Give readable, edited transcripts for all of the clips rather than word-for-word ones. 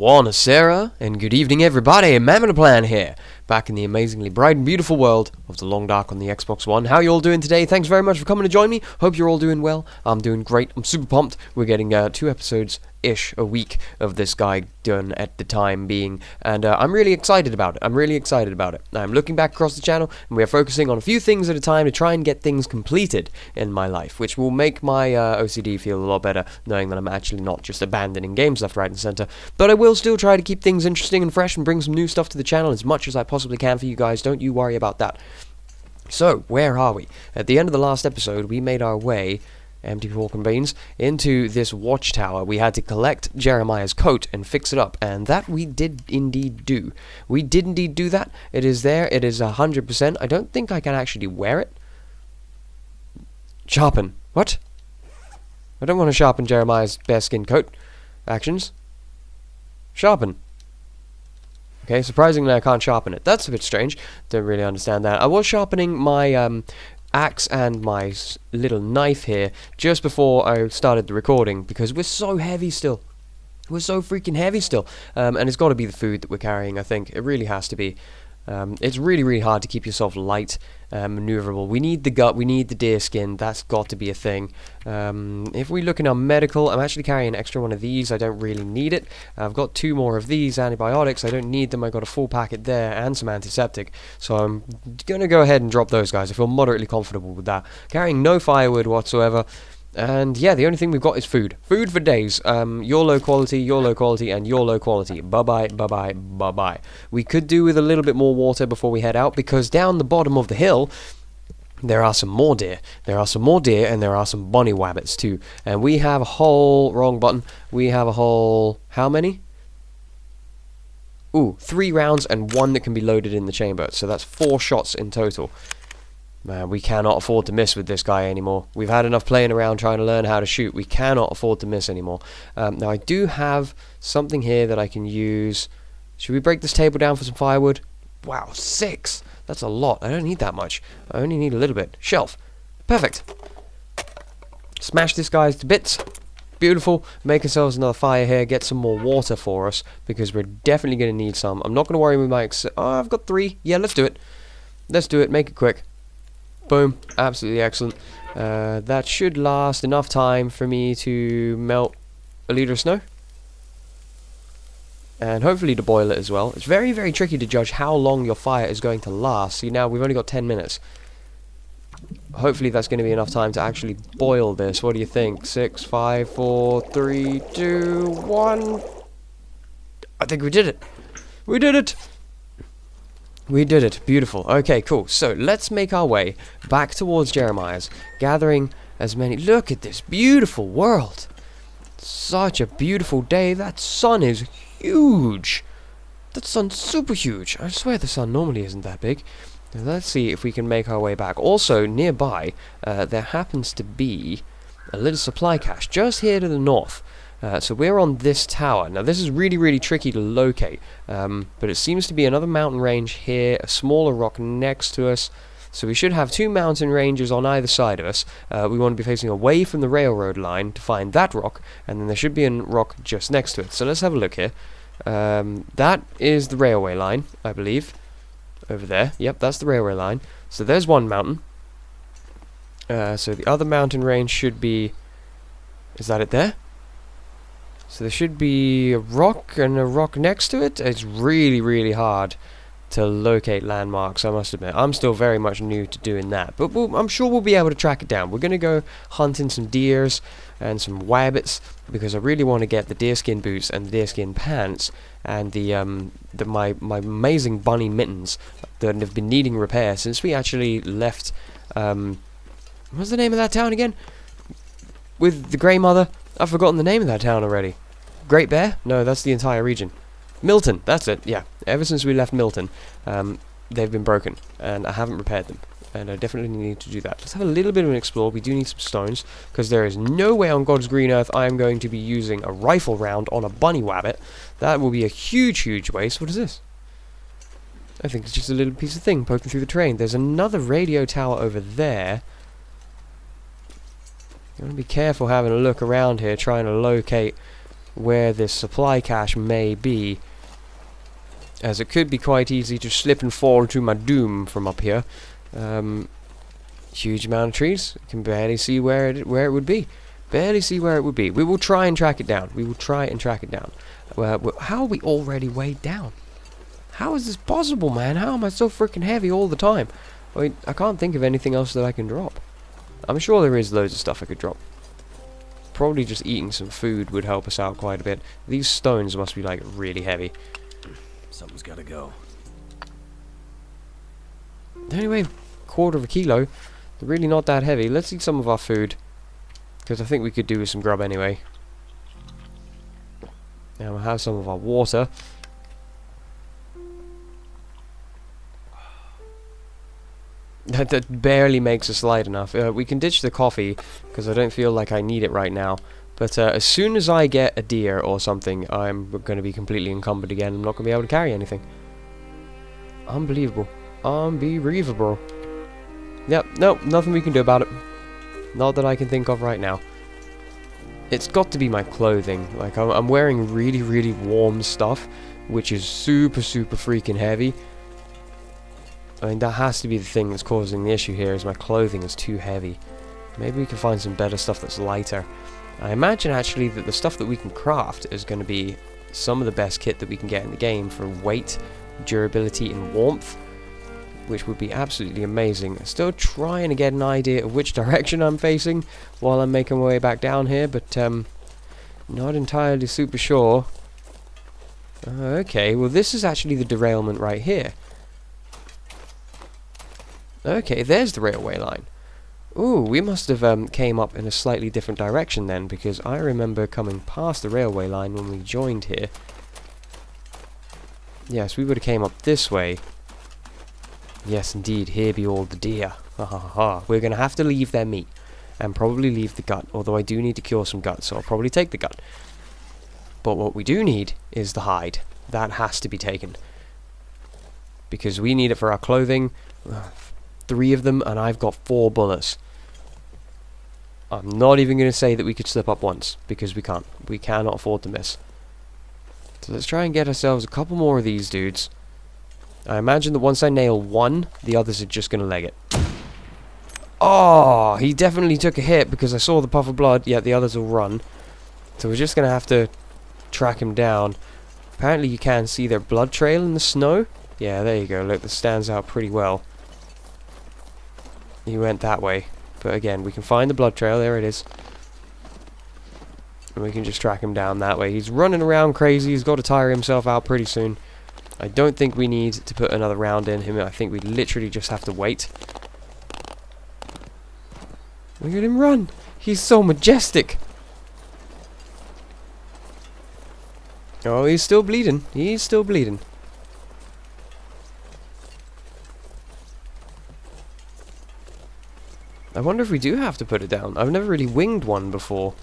Buonasera, and good evening everybody, MannwidaPlann here, back in the amazingly bright and beautiful world of The Long Dark on the Xbox One. How you all doing today? Thanks very much for coming to join me. Hope you're all doing well. I'm doing great. I'm super pumped. We're getting 2 episodes-ish a week of this guy done at the time being, and I'm really excited about it. I'm looking back across the channel, and we are focusing on a few things at a time to try and get things completed in my life, which will make my OCD feel a lot better, knowing that I'm actually not just abandoning games left, right, and center. But I will still try to keep things interesting and fresh and bring some new stuff to the channel as much as I possibly can for you guys. Don't you worry about that. So, where are we? At the end of the last episode, we made our way, empty pork and beans, into this watchtower. We had to collect Jeremiah's coat and fix it up, and that we did indeed do. We did indeed do that. It is there. It is 100%. I don't think I can actually wear it. Sharpen. What? I don't want to sharpen Jeremiah's bearskin coat. Actions. Sharpen. Okay, surprisingly I can't sharpen it. That's a bit strange. Don't really understand that. I was sharpening my axe and my little knife here just before I started the recording because we're so heavy still. We're so freaking heavy still. And it's got to be the food that we're carrying, I think. It really has to be. It's really, really hard to keep yourself light, maneuverable. We need the gut, we need the deer skin, that's got to be a thing. If we look in our medical, I'm actually carrying an extra one of these, I don't really need it. I've got 2 more of these antibiotics, I don't need them, I got a full packet there, and some antiseptic. So I'm gonna go ahead and drop those guys, I feel moderately comfortable with that. Carrying no firewood whatsoever. And yeah, the only thing we've got is food. Food for days. Your low quality, and your low quality. Bye-bye, bye-bye, bye-bye. We could do with a little bit more water before we head out, because down the bottom of the hill, there are some more deer. There are some more deer, and there are some bunny wabbits too. And we have a whole... wrong button. We have a whole... how many? Ooh, 3 rounds and 1 that can be loaded in the chamber. So that's 4 shots in total. Man, we cannot afford to miss with this guy anymore. We've had enough playing around trying to learn how to shoot. We cannot afford to miss anymore. Now, I do have something here that I can use. Should we break this table down for some firewood? Wow, 6! That's a lot. I don't need that much. I only need a little bit. Shelf. Perfect. Smash this guy to bits. Beautiful. Make ourselves another fire here. Get some more water for us, because we're definitely going to need some. I'm not going to worry with my... oh, I've got 3. Yeah, let's do it. Let's do it. Make it quick. Boom, absolutely excellent. That should last enough time for me to melt a liter of snow. And hopefully to boil it as well. It's very, very tricky to judge how long your fire is going to last. See, now we've only got 10 minutes. Hopefully that's going to be enough time to actually boil this. What do you think? 6, 5, 4, 3, 2, 1. I think we did it. We did it. We did it. Beautiful. Okay, cool. So, let's make our way back towards Jeremiah's, gathering as many... Look at this beautiful world. Such a beautiful day. That sun is huge. That sun's super huge. I swear the sun normally isn't that big. Now, let's see if we can make our way back. Also, nearby, there happens to be a little supply cache just here to the north. So we're on this tower. Now this is really, really tricky to locate, but it seems to be another mountain range here, a smaller rock next to us. So we should have 2 mountain ranges on either side of us. We want to be facing away from the railroad line to find that rock, and then there should be a rock just next to it. So let's have a look here. That is the railway line, I believe. Over there. Yep, that's the railway line. So there's one mountain. So the other mountain range should be... is that it there? So there should be a rock and a rock next to it. It's really, really hard to locate landmarks, I must admit. I'm still very much new to doing that. But I'm sure we'll be able to track it down. We're going to go hunting some deers and some wabbits, because I really want to get the deerskin boots and the deerskin pants and my amazing bunny mittens that have been needing repair since we actually left... what's the name of that town again? With the Grey Mother? I've forgotten the name of that town already. Great Bear? No, that's the entire region. Milton, that's it, yeah. Ever since we left Milton, they've been broken, and I haven't repaired them. And I definitely need to do that. Let's have a little bit of an explore. We do need some stones, because there is no way on God's green earth I am going to be using a rifle round on a bunny wabbit. That will be a huge, huge waste. What is this? I think it's just a little piece of thing poking through the terrain. There's another radio tower over there. You want to be careful having a look around here, trying to locate where this supply cache may be, as it could be quite easy to slip and fall to my doom from up here. Huge amount of trees. I can barely see where it would be. Barely see where it would be. We will try and track it down. We will try and track it down. How are we already weighed down? How is this possible, man? How am I so freaking heavy all the time? I mean, I can't think of anything else that I can drop. I'm sure there is loads of stuff I could drop. Probably just eating some food would help us out quite a bit. These stones must be like really heavy. Something's gotta go. They only weigh a quarter of a kilo. They're really not that heavy. Let's eat some of our food, because I think we could do with some grub anyway. And we'll have some of our water. That barely makes us light enough. We can ditch the coffee, because I don't feel like I need it right now. But as soon as I get a deer or something, I'm going to be completely encumbered again. I'm not going to be able to carry anything. Unbelievable. Unbelievable. Yep, no, nothing we can do about it. Not that I can think of right now. It's got to be my clothing. Like, I'm wearing really, really warm stuff, which is super, super freaking heavy. I mean, that has to be the thing that's causing the issue here, is my clothing is too heavy. Maybe we can find some better stuff that's lighter. I imagine actually that the stuff that we can craft is going to be some of the best kit that we can get in the game for weight, durability and warmth, which would be absolutely amazing. Still trying to get an idea of which direction I'm facing while I'm making my way back down here, but not entirely super sure. Okay, well this is actually the derailment right here. Okay, there's the railway line. Ooh, we must have came up in a slightly different direction then, because I remember coming past the railway line when we joined here. Yes, we would have came up this way. Yes, indeed, here be all the deer. Ha ha ha. We're going to have to leave their meat, and probably leave the gut, although I do need to cure some guts, so I'll probably take the gut. But what we do need is the hide. That has to be taken, because we need it for our clothing. 3 of them, and I've got 4 bullets. I'm not even going to say that we could slip up once, because we can't. We cannot afford to miss. So let's try and get ourselves a couple more of these dudes. I imagine that once I nail one, the others are just going to leg it. Oh, he definitely took a hit, because I saw the puff of blood, yet the others will run. So we're just going to have to track him down. Apparently you can see their blood trail in the snow. Yeah, there you go. Look, this stands out pretty well. He went that way. But again, we can find the blood trail. There it is. And we can just track him down that way. He's running around crazy. He's got to tire himself out pretty soon. I don't think we need to put another round in him. I think we literally just have to wait. Look at him run. He's so majestic. Oh, he's still bleeding. He's still bleeding. I wonder if we do have to put it down. I've never really winged one before.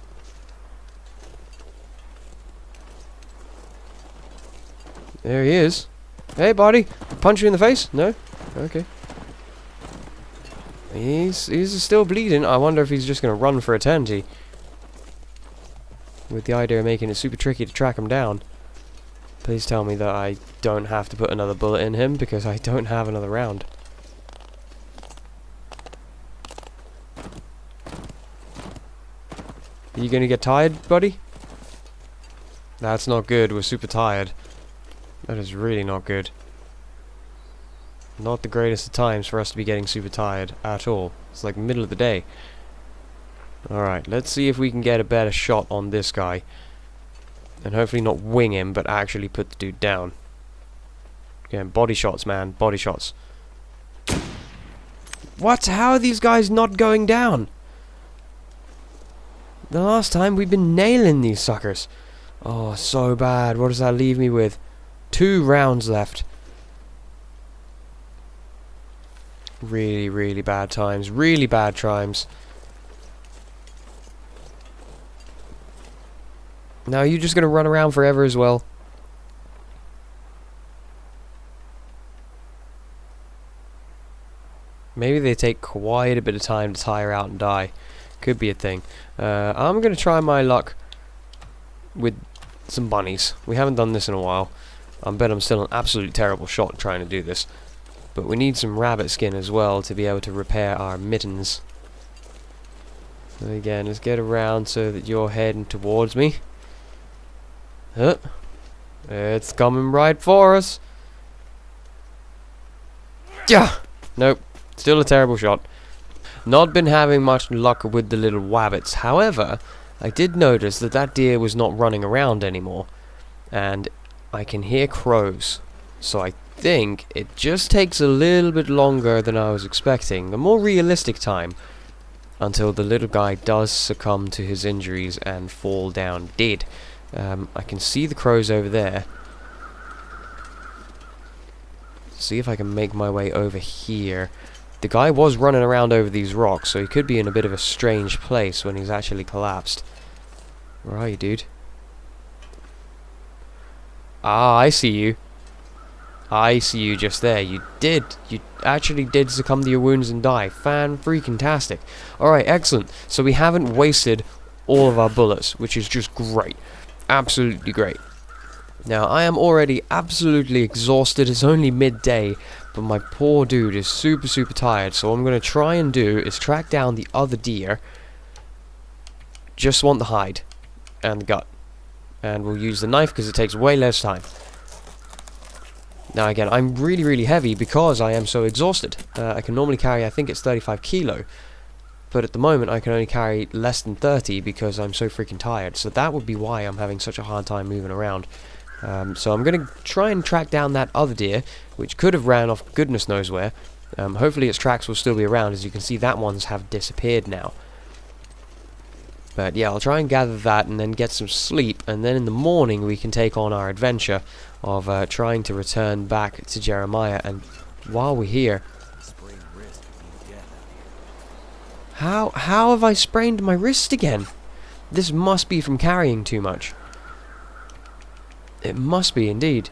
There he is. Hey, buddy. Punch you in the face? No? Okay. He's still bleeding. I wonder if he's just going to run for eternity. With the idea of making it super tricky to track him down. Please tell me that I don't have to put another bullet in him, because I don't have another round. Are you gonna get tired, buddy? That's not good. We're super tired. That is really not good. Not the greatest of times for us to be getting super tired at all. It's like middle of the day. Alright, let's see if we can get a better shot on this guy. And hopefully not wing him, but actually put the dude down. Again, body shots, man. Body shots. What? How are these guys not going down? The last time we've been nailing these suckers. Oh, so bad. What does that leave me with? 2 rounds left. Really, really bad times. Really bad times. Now, are you just going to run around forever as well? Maybe they take quite a bit of time to tire out and die. Could be a thing. I'm going to try my luck with some bunnies. We haven't done this in a while. I bet I'm still an absolutely terrible shot trying to do this. But we need some rabbit skin as well to be able to repair our mittens. And again, let's get around so that you're heading towards me. Huh? It's coming right for us. Yeah. Nope. Still a terrible shot. Not been having much luck with the little wabbits. However, I did notice that that deer was not running around anymore. And I can hear crows. So I think it just takes a little bit longer than I was expecting. A more realistic time. Until the little guy does succumb to his injuries and fall down dead. I can see the crows over there. See if I can make my way over here. The guy was running around over these rocks, so he could be in a bit of a strange place when he's actually collapsed. Where are you, dude? Ah, I see you. I see you just there. You actually did succumb to your wounds and die. Fan-freaking-tastic. Alright, excellent. So we haven't wasted all of our bullets, which is just great. Absolutely great. Now, I am already absolutely exhausted. It's only midday, but my poor dude is super, super tired. So what I'm going to try and do is track down the other deer. Just want the hide and the gut. And we'll use the knife because it takes way less time. Now again, I'm really, really heavy because I am so exhausted. I can normally carry, I think it's 35 kilo. But at the moment I can only carry less than 30 because I'm so freaking tired. So that would be why I'm having such a hard time moving around. So I'm going to try and track down that other deer, which could have ran off goodness knows where. Hopefully its tracks will still be around. As you can see, that ones have disappeared now. But yeah, I'll try and gather that and then get some sleep. And then in the morning we can take on our adventure of trying to return back to Jeremiah. And while we're here... How have I sprained my wrist again? This must be from carrying too much. It must be indeed.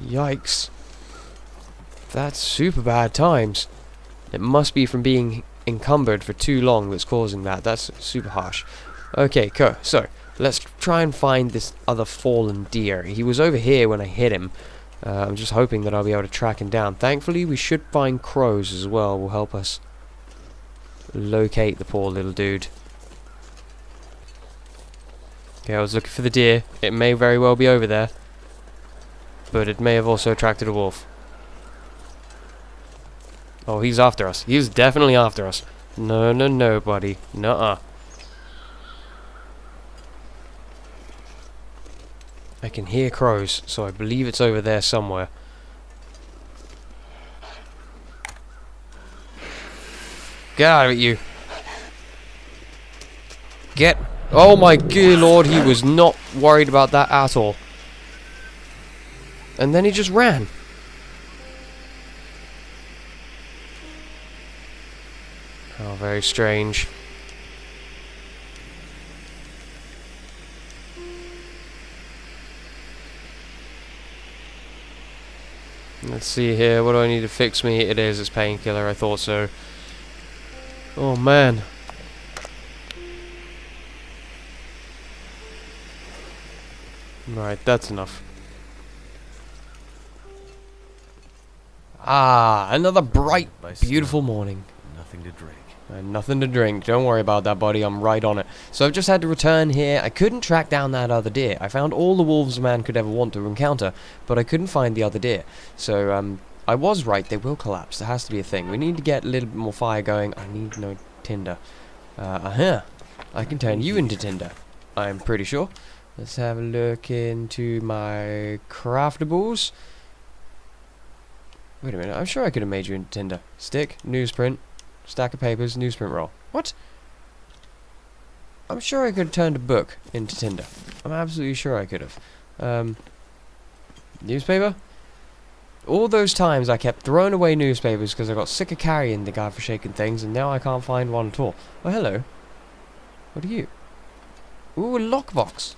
Yikes. That's super bad times. It must be from being encumbered for too long that's causing that. That's super harsh. Okay, cool. So, let's try and find this other fallen deer. He was over here when I hit him. I'm just hoping that I'll be able to track him down. Thankfully, we should find crows as well. Will help us locate the poor little dude. Okay, I was looking for the deer. It may very well be over there. But it may have also attracted a wolf. Oh, he's after us. He's definitely after us. No, no, no, buddy. Nuh-uh. I can hear crows, so I believe it's over there somewhere. Get out of it, you. Get... Oh my good lord, he was not worried about that at all. And then he just ran. Oh, very strange. Let's see here, what do I need to fix me? It is, it's painkiller, I thought so. Oh man. Right, that's enough. Ah, another bright, beautiful morning. Nothing to drink. Nothing to drink. Don't worry about that, buddy. I'm right on it. So I've just had to return here. I couldn't track down that other deer. I found all the wolves a man could ever want to encounter, but I couldn't find the other deer. So I was right. They will collapse. There has to be a thing. We need to get a little bit more fire going. I need no tinder. I can turn you into tinder. I'm pretty sure. Let's have a look into my craftables. Wait a minute. I'm sure I could have made you into tinder. Stick, newsprint. Stack of papers, newsprint roll. What? I'm sure I could have turned a book into tinder. I'm absolutely sure I could have. Newspaper? All those times I kept throwing away newspapers because I got sick of carrying the godforsaken things, and now I can't find one at all. Oh, hello. What are you? Ooh, a lockbox.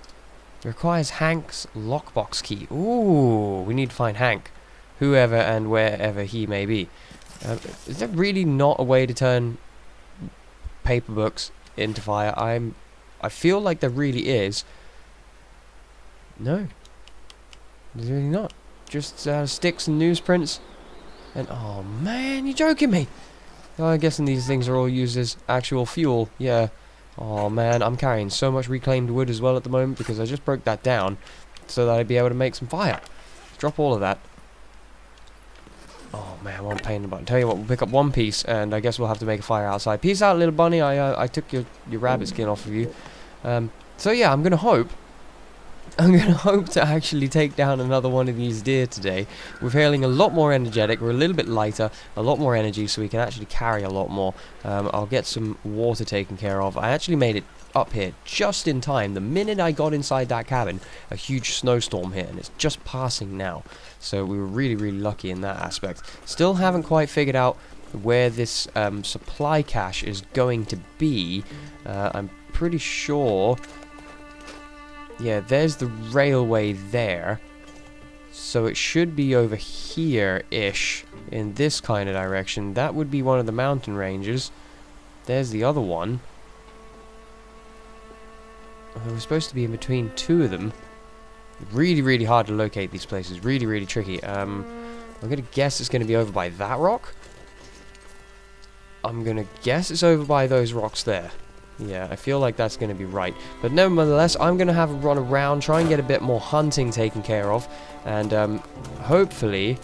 Requires Hank's lockbox key. Ooh, we need to find Hank. Whoever and wherever he may be. Is there really not a way to turn paper books into fire. I feel like there really is. No, there's really not. Just sticks and newsprints. And oh man, you're joking me. Oh, I'm guessing these things are all used as actual fuel. Yeah. Oh man, I'm carrying so much reclaimed wood as well at the moment because I just broke that down so that I'd be able to make some fire. Drop all of that. Oh man, one pain in the butt. Tell you what, we'll pick up one piece and I guess we'll have to make a fire outside. Peace out, little bunny. I took your rabbit skin off of you. So yeah, I'm gonna hope to actually take down another one of these deer today. We're feeling a lot more energetic, we're a little bit lighter, a lot more energy, so we can actually carry a lot more. I'll get some water taken care of. I actually made it up here just in time. The minute I got inside that cabin, a huge snowstorm hit, and it's just passing now. So we were really, really lucky in that aspect. Still haven't quite figured out where this supply cache is going to be. I'm pretty sure... Yeah, there's the railway there. So it should be over here-ish, in this kind of direction. That would be one of the mountain ranges. There's the other one. Oh, we're supposed to be in between two of them. Really, really hard to locate these places. Really, really tricky. I'm going to guess it's going to be over by that rock. I'm going to guess it's over by those rocks there. Yeah, I feel like that's going to be right. But nevertheless, I'm going to have a run around, try and get a bit more hunting taken care of. And hopefully...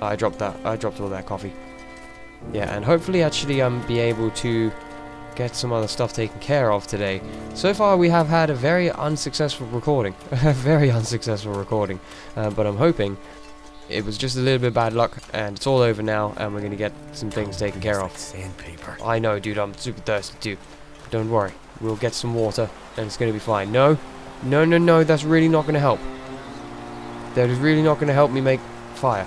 I dropped all that coffee. Yeah, and hopefully actually be able to get some other stuff taken care of today. So far we have had a very unsuccessful recording. A very unsuccessful recording. But I'm hoping it was just a little bit of bad luck and it's all over now and we're going to get some things taken care of. Sandpaper. I know, dude, I'm super thirsty too. Don't worry, we'll get some water and it's going to be fine. No, no, no, no, that's really not going to help. That is really not going to help me make fire.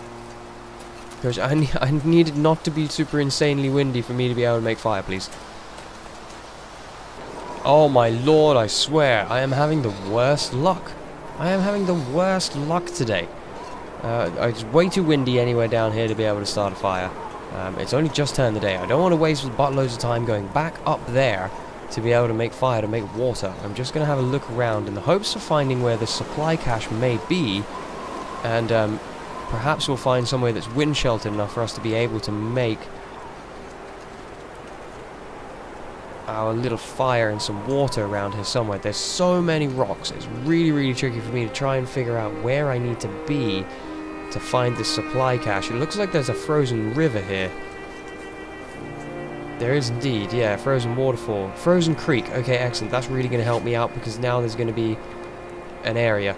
Because I need it not to be super insanely windy for me to be able to make fire, please. Oh my lord, I swear, I am having the worst luck. I am having the worst luck today. It's way too windy anywhere down here to be able to start a fire. It's only just turned the day. I don't want to waste buttloads of time going back up there to be able to make fire, to make water. I'm just going to have a look around in the hopes of finding where the supply cache may be. And perhaps we'll find somewhere that's wind sheltered enough for us to be able to make our little fire and some water around here somewhere. There's so many rocks. It's really, really tricky for me to try and figure out where I need to be to find this supply cache. It looks like there's a frozen river here. There is indeed, yeah, frozen waterfall. Frozen creek. Okay, excellent. That's really going to help me out because now there's going to be an area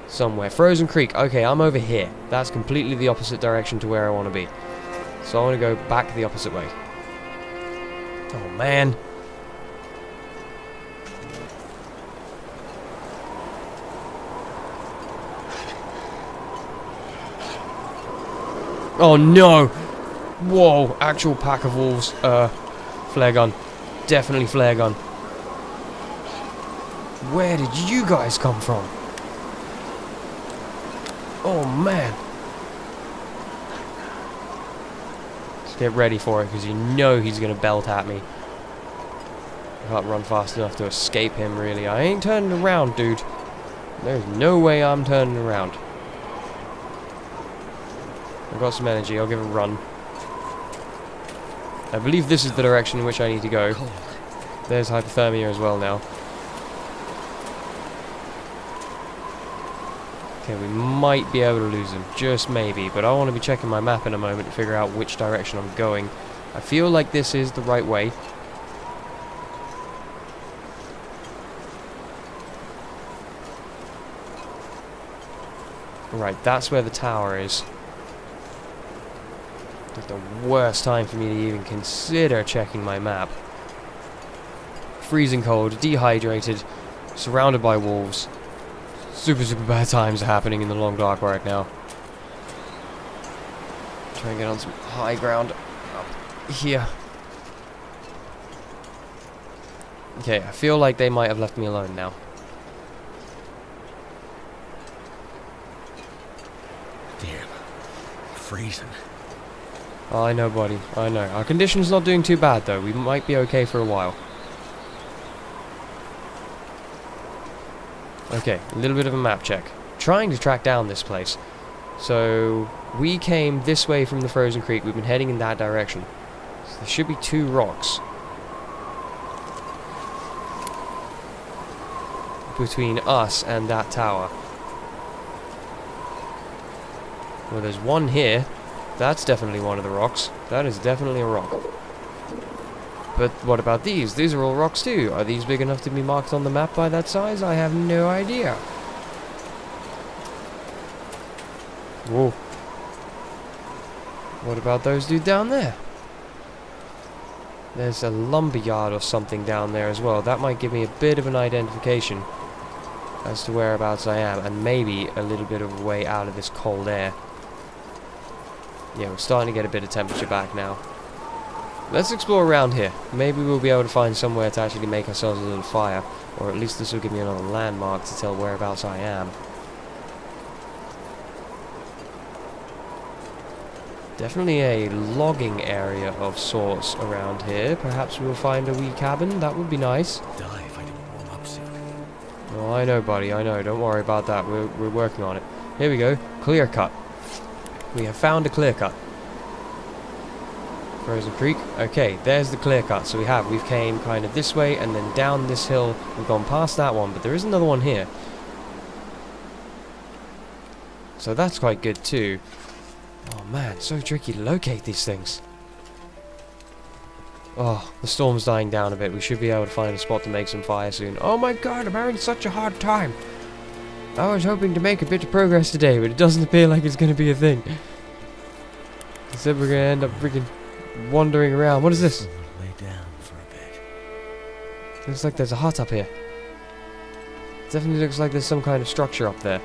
somewhere. Frozen creek. Okay, I'm over here. That's completely the opposite direction to where I want to be. So I want to go back the opposite way. Oh, man. Oh no! Whoa, actual pack of wolves. Flare gun. Definitely flare gun. Where did you guys come from? Oh man. Let's get ready for it because you know he's gonna belt at me. I can't run fast enough to escape him really. I ain't turning around, dude. There's no way I'm turning around. I've got some energy, I'll give it a run. I believe this is the direction in which I need to go. There's hypothermia as well now. Okay, we might be able to lose him, just maybe, but I want to be checking my map in a moment to figure out which direction I'm going. I feel like this is the right way. Right, that's where the tower is. It's the worst time for me to even consider checking my map. Freezing cold, dehydrated, surrounded by wolves. Super, super bad times are happening in the long dark right now. Try and get on some high ground up here. Okay, I feel like they might have left me alone now. Damn. Freezing. I know, buddy. I know. Our condition's not doing too bad, though. We might be okay for a while. Okay, a little bit of a map check. Trying to track down this place. So, we came this way from the frozen creek. We've been heading in that direction. So there should be 2 rocks between us and that tower. Well, there's one here. That's definitely one of the rocks. That is definitely a rock. But what about these? These are all rocks too. Are these big enough to be marked on the map by that size? I have no idea. Whoa. What about those dudes down there? There's a lumberyard or something down there as well. That might give me a bit of an identification as to whereabouts I am, and maybe a little bit of a way out of this cold air. Yeah, we're starting to get a bit of temperature back now. Let's explore around here. Maybe we'll be able to find somewhere to actually make ourselves a little fire, or at least this will give me another landmark to tell whereabouts I am. Definitely a logging area of sorts around here. Perhaps we'll find a wee cabin. That would be nice. Die if I didn't warm up soon. Oh, I know, buddy. I know. Don't worry about that. We're working on it. Here we go. Clear cut. We have found a clear cut. Frozen Creek. Okay, there's the clear cut. So we've came kind of this way and then down this hill. We've gone past that one, but there is another one here. So that's quite good too. Oh man, so tricky to locate these things. Oh, the storm's dying down a bit. We should be able to find a spot to make some fire soon. Oh my god, I'm having such a hard time. I was hoping to make a bit of progress today, but it doesn't appear like it's going to be a thing. Instead we're going to end up freaking wandering around. What is this? Lay down for a bit. Looks like there's a hut up here. Definitely looks like there's some kind of structure up there.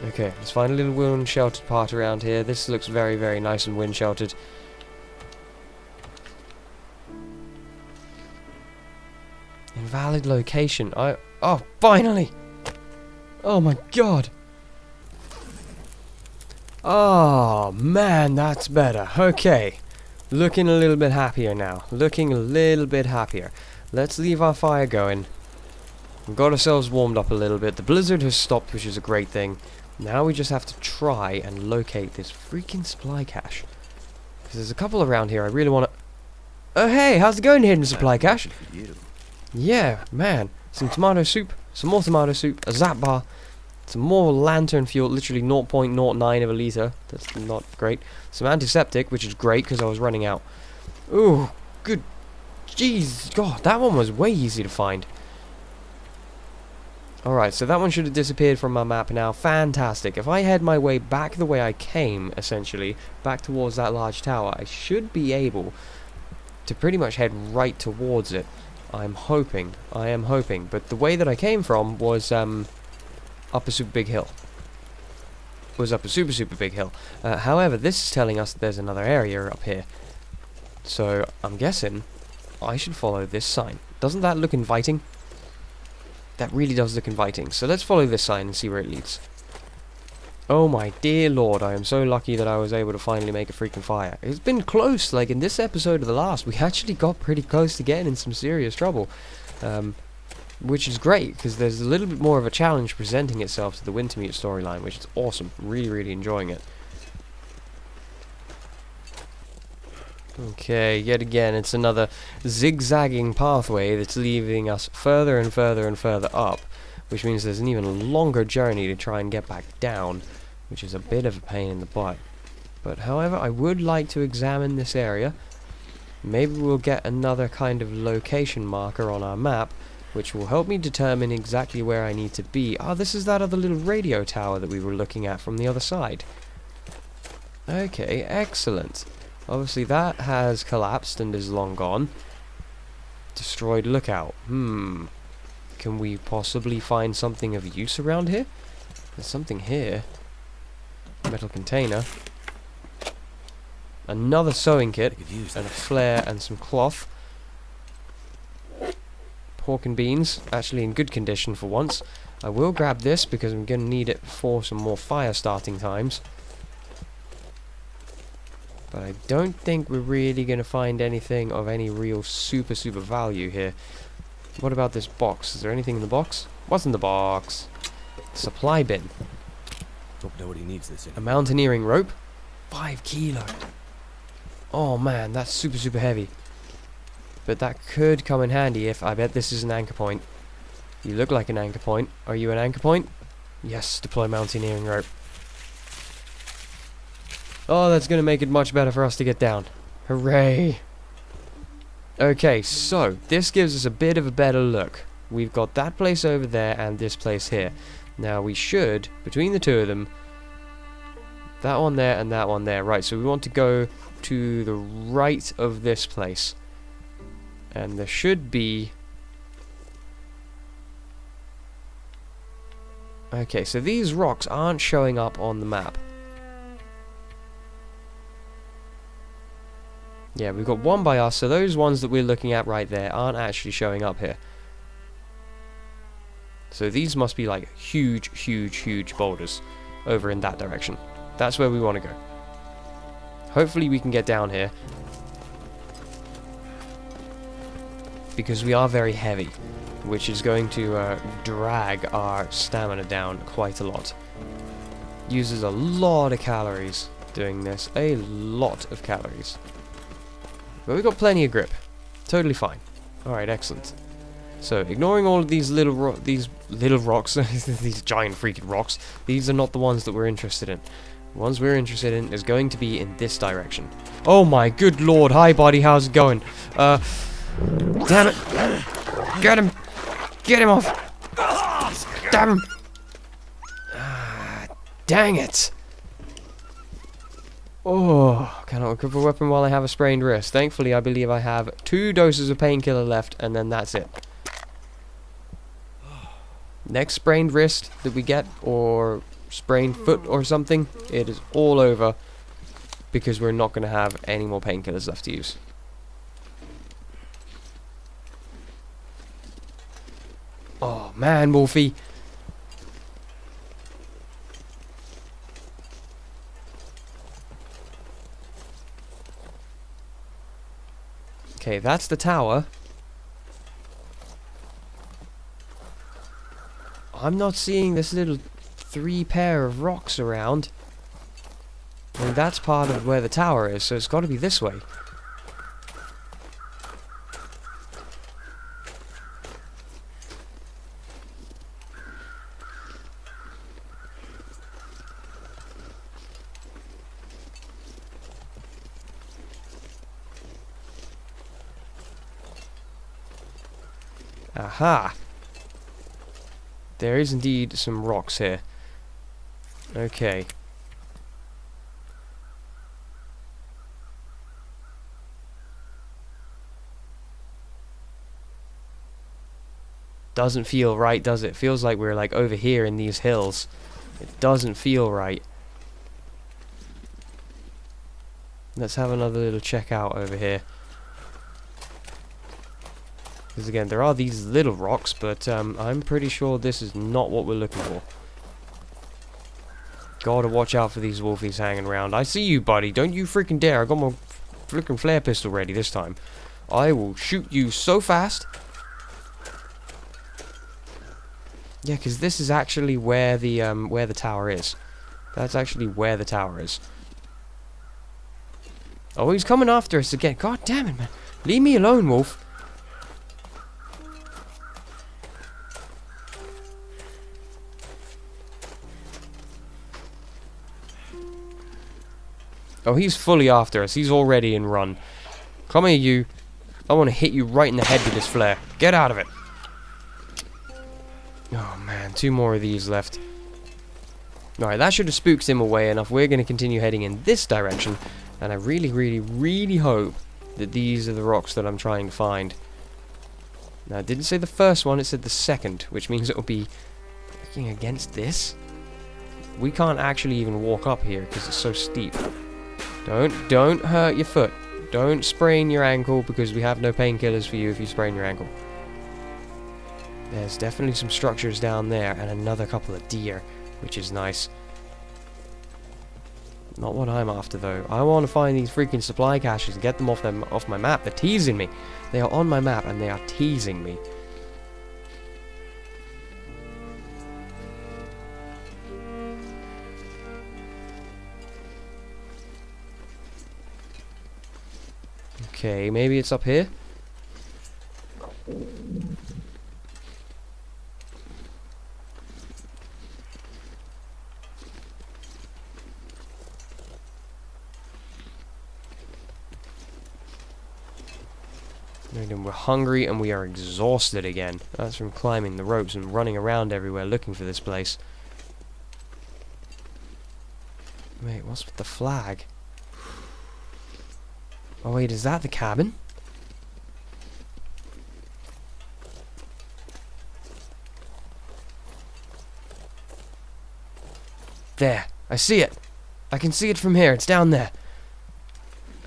Okay, let's find a little wind sheltered part around here. This looks very, very nice and wind sheltered. Invalid location. Oh, finally! Oh my god! Oh man, that's better. Okay, looking a little bit happier now. Looking a little bit happier. Let's leave our fire going. We've got ourselves warmed up a little bit. The blizzard has stopped, which is a great thing. Now we just have to try and locate this freaking supply cache. Because there's a couple around here I really want to... Oh hey, how's it going, hidden supply cache? For you. Yeah, man. Some tomato soup, some more tomato soup, a zap bar, some more lantern fuel, literally 0.09 of a litre. That's not great. Some antiseptic, which is great because I was running out. Ooh, good. Jeez, God, that one was way easy to find. Alright, so that one should have disappeared from my map now. Fantastic. If I head my way back the way I came, essentially, back towards that large tower, I should be able to pretty much head right towards it. I'm hoping. I am hoping. But the way that I came from was up a super big hill. Was up a super, super big hill. However, this is telling us that there's another area up here. So, I'm guessing I should follow this sign. Doesn't that look inviting? That really does look inviting. So let's follow this sign and see where it leads. Oh my dear lord, I am so lucky that I was able to finally make a freaking fire. It's been close, like in this episode of the last, we actually got pretty close to getting in some serious trouble. Which is great, because there's a little bit more of a challenge presenting itself to the Wintermute storyline, which is awesome. Really, really enjoying it. Okay, yet again, it's another zigzagging pathway that's leaving us further and further and further up, which means there's an even longer journey to try and get back down, which is a bit of a pain in the butt. But however, I would like to examine this area. Maybe we'll get another kind of location marker on our map, which will help me determine exactly where I need to be. Ah, this is that other little radio tower that we were looking at from the other side. Okay, excellent. Obviously that has collapsed and is long gone. Destroyed lookout. Can we possibly find something of use around here? There's something here. Metal container. Another sewing kit. And a flare and some cloth. Pork and beans. Actually in good condition for once. I will grab this because I'm going to need it for some more fire starting times. But I don't think we're really going to find anything of any real super value here. What about this box? Is there anything in the box? What's in the box? Supply bin. Hope nobody needs this. A mountaineering rope. 5 kilo. Oh man, that's super heavy. But that could come in handy if I bet this is an anchor point. You look like an anchor point. Are you an anchor point? Yes, deploy mountaineering rope. Oh, that's going to make it much better for us to get down. Hooray! Okay, so this gives us a bit of a better look. We've got that place over there and this place here. Now we should, between the two of them, that one there and that one there. Right, so we want to go to the right of this place. And there should be... Okay, so these rocks aren't showing up on the map. Yeah, we've got one by us, so those ones that we're looking at right there aren't actually showing up here. So these must be like huge boulders over in that direction. That's where we want to go. Hopefully we can get down here. Because we are very heavy, which is going to drag our stamina down quite a lot. Uses a lot of calories doing this. A lot of calories. But we've got plenty of grip. Totally fine. Alright, excellent. So, ignoring all of these little rocks, these giant freaking rocks, these are not the ones that we're interested in. The ones we're interested in is going to be in this direction. Oh my good lord, hi buddy, how's it going? Damn it! Get him! Get him off! Damn him! Dang it! Oh, cannot equip a weapon while I have a sprained wrist. Thankfully, I believe I have 2 doses of painkiller left, and then that's it. Next sprained wrist that we get, or sprained foot or something, it is all over, because we're not going to have any more painkillers left to use. Oh man, Wolfie. Okay, that's the tower. I'm not seeing this little 3 pair of rocks around. I mean, that's part of where the tower is, so it's got to be this way. Aha! There is indeed some rocks here. Okay. Doesn't feel right, does it? Feels like we're like over here in these hills. It doesn't feel right. Let's have another little check out over here. Because again, there are these little rocks, but I'm pretty sure this is not what we're looking for. Gotta watch out for these wolfies hanging around. I see you, buddy. Don't you freaking dare. I got my freaking flare pistol ready this time. I will shoot you so fast. Yeah, because this is actually where the tower is. That's actually where the tower is. Oh, he's coming after us again. God damn it, man. Leave me alone, wolf. Oh, he's fully after us. He's already in run. Come here, you. I want to hit you right in the head with this flare. Get out of it. Oh, man. 2 more of these left. Alright, that should have spooked him away enough. We're going to continue heading in this direction. And I really hope that these are the rocks that I'm trying to find. Now, it didn't say the first one. It said the second, which means it will be looking against this. We can't actually even walk up here because it's so steep. Don't hurt your foot. Don't sprain your ankle because we have no painkillers for you if you sprain your ankle. There's definitely some structures down there and another couple of deer, which is nice. Not what I'm after, though. I want to find these freaking supply caches and get them off my map. They're teasing me. They are on my map, and they are teasing me. Okay, maybe it's up here. And we're hungry and we are exhausted again. That's from climbing the ropes and running around everywhere looking for this place. Wait, what's with the flag? Oh wait, is that the cabin? There, I see it. I can see it from here. It's down there.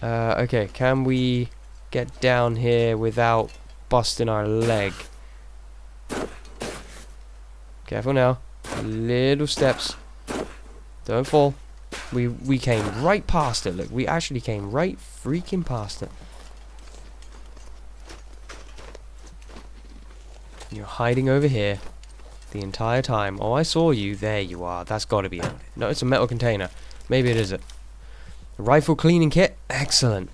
Okay, can we get down here without busting our leg? Careful now. Little steps. Don't fall. We came right past it. Look, we actually came right freaking past it. You're hiding over here the entire time. Oh, I saw you. There you are. That's got to be it. No, it's a metal container. Maybe it is it. A rifle cleaning kit. Excellent.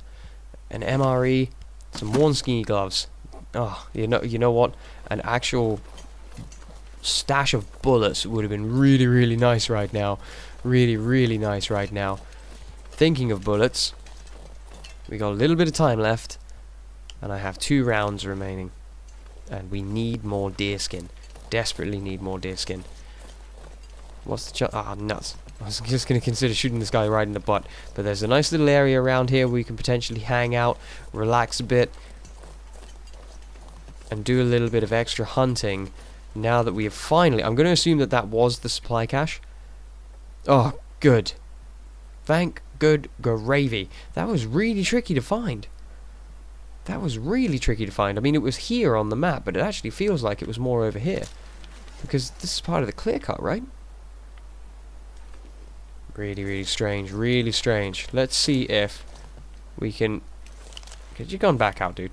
An MRE. Some worn ski gloves. Oh, you know what? An actual stash of bullets would have been really, really nice right now. Really, really nice right now. Thinking of bullets, we got a little bit of time left, and I have 2 rounds remaining, and we need more deer skin. Desperately need more deer skin. What's the chance? Ah, nuts. I was just going to consider shooting this guy right in the butt, but there's a nice little area around here where we can potentially hang out, relax a bit, and do a little bit of extra hunting now that we have finally... I'm going to assume that that was the supply cache. Oh, good. Thank good gravy. That was really tricky to find. That was really tricky to find. I mean, it was here on the map, but it actually feels like it was more over here. Because this is part of the clear cut, right? Really, really strange. Really strange. Let's see if we can... Get your gun back out, dude.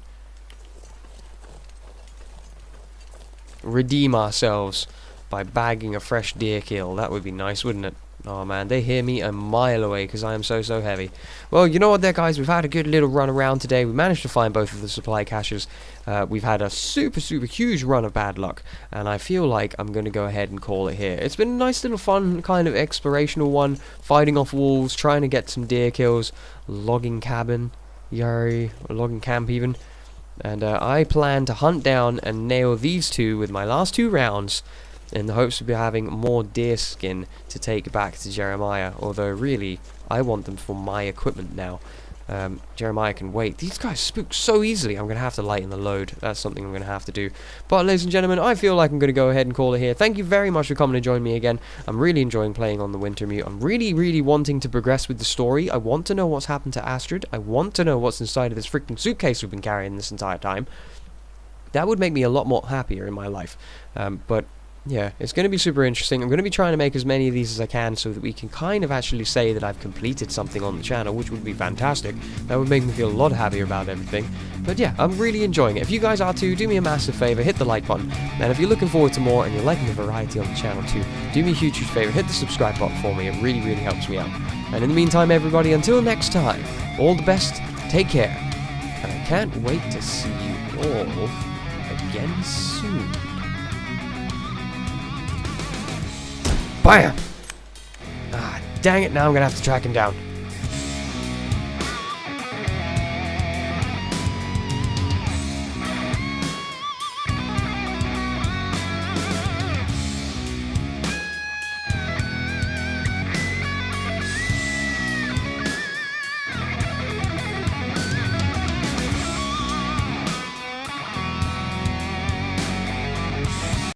Redeem ourselves by bagging a fresh deer kill. That would be nice, wouldn't it? Oh man, they hear me a mile away because I am so heavy. Well, you know what there, guys? We've had a good little run around today. We managed to find both of the supply caches. We've had a super huge run of bad luck, and I feel like I'm going to go ahead and call it here. It's been a nice little fun kind of explorational one, fighting off wolves, trying to get some deer kills, logging cabin, yari, or logging camp even. And I plan to hunt down and nail these 2 with my last 2 rounds, in the hopes of having more deer skin to take back to Jeremiah. Although really, I want them for my equipment now. Jeremiah can wait. These guys spook so easily. I'm going to have to lighten the load. That's something I'm going to have to do. But ladies and gentlemen, I feel like I'm going to go ahead and call it here. Thank you very much for coming to join me again. I'm really enjoying playing on the Wintermute. I'm really wanting to progress with the story. I want to know what's happened to Astrid. I want to know what's inside of this freaking suitcase we've been carrying this entire time. That would make me a lot more happier in my life. But yeah, it's going to be super interesting. I'm going to be trying to make as many of these as I can so that we can kind of actually say that I've completed something on the channel, which would be fantastic. That would make me feel a lot happier about everything. But yeah, I'm really enjoying it. If you guys are too, do me a massive favor, hit the like button. And if you're looking forward to more and you're liking the variety on the channel too, do me a huge favor, hit the subscribe button for me. It really helps me out. And in the meantime, everybody, until next time, all the best, take care. And I can't wait to see you all again soon. Bam! Ah, dang it, now I'm gonna have to track him down.